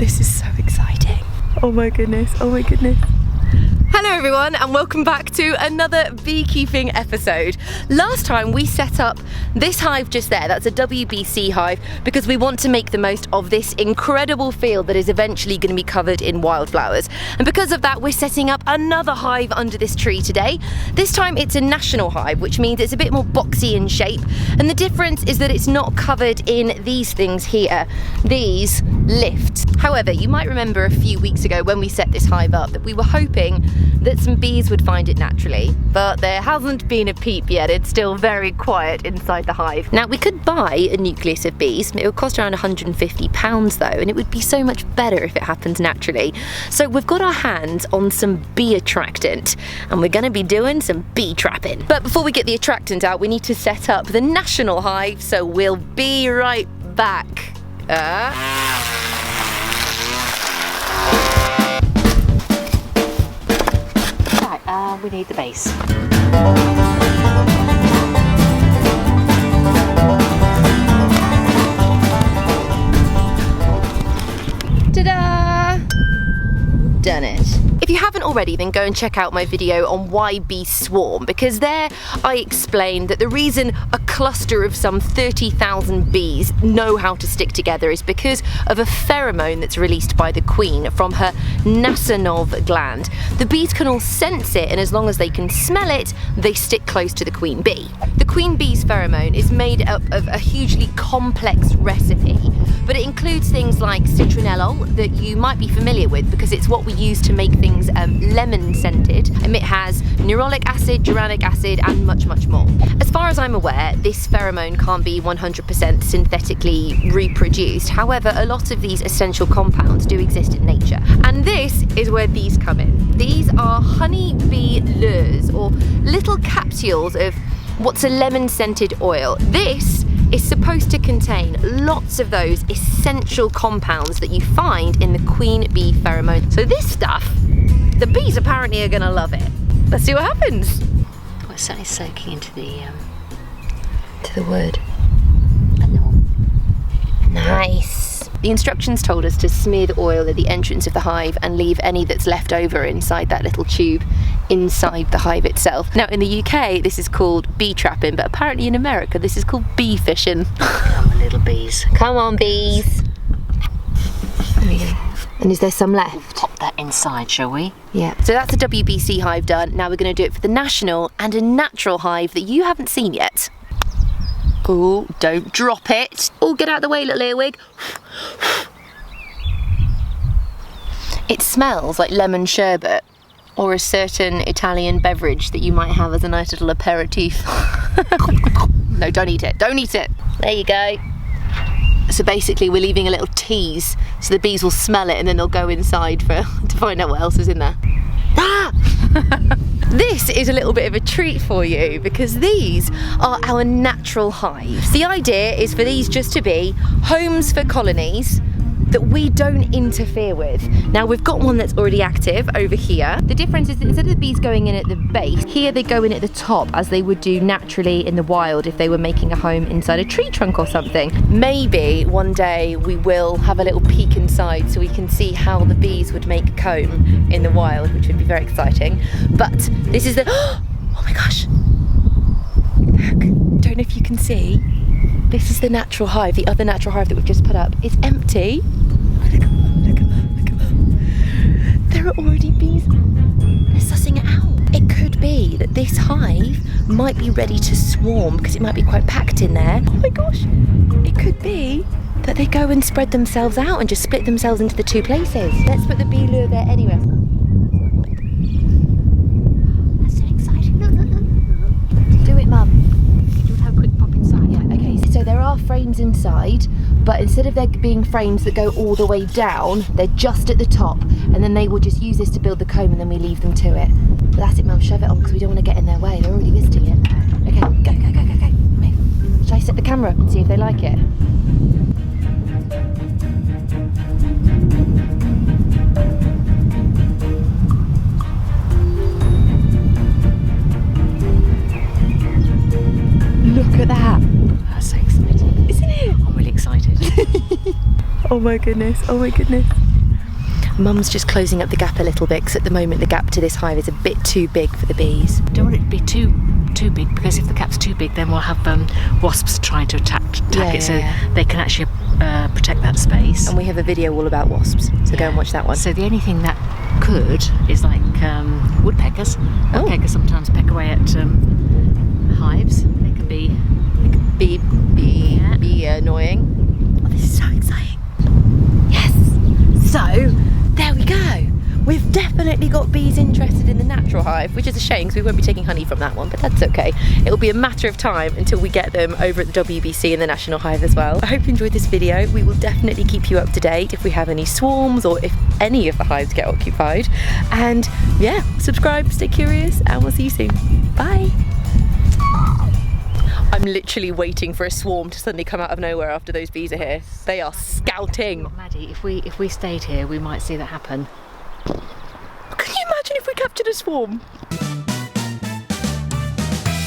This is so exciting. Oh my goodness, oh my goodness. Hello everyone and welcome back to another beekeeping episode. Last time we set up this hive just there, that's a WBC hive, because we want to make the most of this incredible field that is eventually going to be covered in wildflowers. And because of that, we're setting up another hive under this tree today. This time it's a National Hive, which means it's a bit more boxy in shape. And the difference is that it's not covered in these things here, these lifts. However, you might remember a few weeks ago when we set this hive up that we were hoping that some bees would find it naturally, but there hasn't been a peep yet. It's still very quiet inside the hive. Now, we could buy a nucleus of bees. It would cost around £150 though, and it would be so much better if it happens naturally. So we've got our hands on some bee attractant, and we're going to be doing some bee trapping. But before we get the attractant out, we need to set up the National Hive, so we'll be right back. We need the base. Ta-da! Done it. If you haven't already, then go and check out my video on why bees swarm, because there I explained that the reason a cluster of some 30,000 bees know how to stick together is because of a pheromone that's released by the queen from her Nasonov gland. The bees can all sense it, and as long as they can smell it, they stick close to the queen bee. The queen bee's pheromone is made up of a hugely complex recipe, but it includes things like citronellol that you might be familiar with because it's what we use to make things lemon scented, and it has nerolic acid, uranic acid, and much more. As far as I'm aware, this pheromone can't be 100% synthetically reproduced. However, a lot of these essential compounds do exist in nature, and this is where these come in. These are honey bee lures, or little capsules of what's a lemon scented oil. This is supposed to contain lots of those essential compounds that you find in the queen bee pheromone. So this stuff, the bees apparently are going to love it. Let's see what happens. Well, it's certainly soaking into the wood. And then Nice. The instructions told us to smear the oil at the entrance of the hive and leave any that's left over inside that little tube inside the hive itself. Now in the UK this is called bee trapping, but apparently in America this is called bee fishing. Come on, little bees. Come on, bees. There we go. And is there some left? Pop that inside, shall we? Yeah. So that's the WBC hive done. Now we're going to do it for the National and a natural hive that you haven't seen yet. Oh, don't drop it. Oh, get out of the way, little earwig. It smells like lemon sherbet, or a certain Italian beverage that you might have as a nice little aperitif. No, don't eat it. Don't eat it. There you go. So basically we're leaving a little tease so the bees will smell it and then they'll go inside to find out what else is in there. Ah! This is a little bit of a treat for you because these are our natural hives. The idea is for these just to be homes for colonies that we don't interfere with. Now we've got one that's already active over here. The difference is that instead of the bees going in at the base, here they go in at the top as they would do naturally in the wild if they were making a home inside a tree trunk or something. Maybe one day we will have a little peek inside so we can see how the bees would make comb in the wild, which would be very exciting. But this is the, oh my gosh, look, don't know if you can see. This is the natural hive, the other natural hive that we've just put up. It's empty. Look at them, look at them, look at them. There are already bees. They're sussing it out. It could be that this hive might be ready to swarm because it might be quite packed in there. Oh my gosh. It could be that they go and spread themselves out and just split themselves into the two places. Let's put the bee lure there anyway. That's so exciting. Look, look, look. Do it, Mum. So there are frames inside, but instead of there being frames that go all the way down, they're just at the top, and then they will just use this to build the comb and then we leave them to it. But that's it, Mum, shove it on because we don't want to get in their way. They're already visiting it. Okay, go, go, go, go, go. Move. Shall I set the camera up and see if they like it? Look at that. That's so exciting. Isn't it? I'm really excited. Oh my goodness, oh my goodness. Mum's just closing up the gap a little bit because at the moment the gap to this hive is a bit too big for the bees. Don't want it to be too big, because if the gap's too big, then we'll have wasps trying to attack it, so they can actually protect that space. And we have a video all about wasps, so go and watch that one. So the only thing that could is like woodpeckers. Woodpeckers sometimes peck away at hives. They can be annoying. Oh, this is so exciting. Yes. So there we go. We've definitely got bees interested in the natural hive, which is a shame because we won't be taking honey from that one, but that's okay. It'll be a matter of time until we get them over at the WBC and the National Hive as well. I hope you enjoyed this video. We will definitely keep you up to date if we have any swarms or if any of the hives get occupied. And yeah, subscribe, stay curious, and we'll see you soon. Bye. I'm literally waiting for a swarm to suddenly come out of nowhere after those bees are here. They are scouting. Maddie, if we stayed here, we might see that happen. Can you imagine if we captured a swarm?